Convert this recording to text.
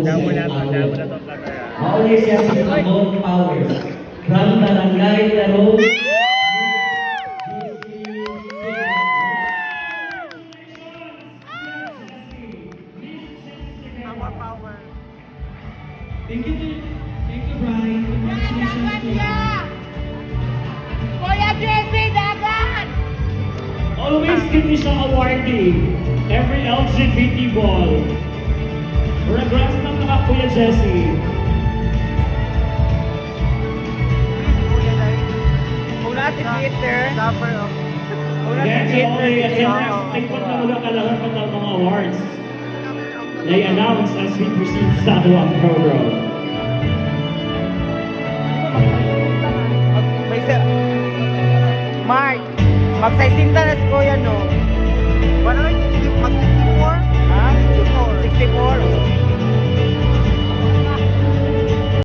Damo na to platter. Mauli siya si Amon Powers from Barangay Taro. Thank you, Brian. Congratulations to you. Kuya Jesse, dagan! Always give me some awardee every LGBT ball. Regrets ng mga Kuya Jesse. Una si Peter. Una si Then, Peter. nagpot na mula kalahan pa ng mga awards. They announce as we proceed sa ang program. Mark, magsaisinta na si Kuya, no? Ano, mag-64? Ha? 64. 64.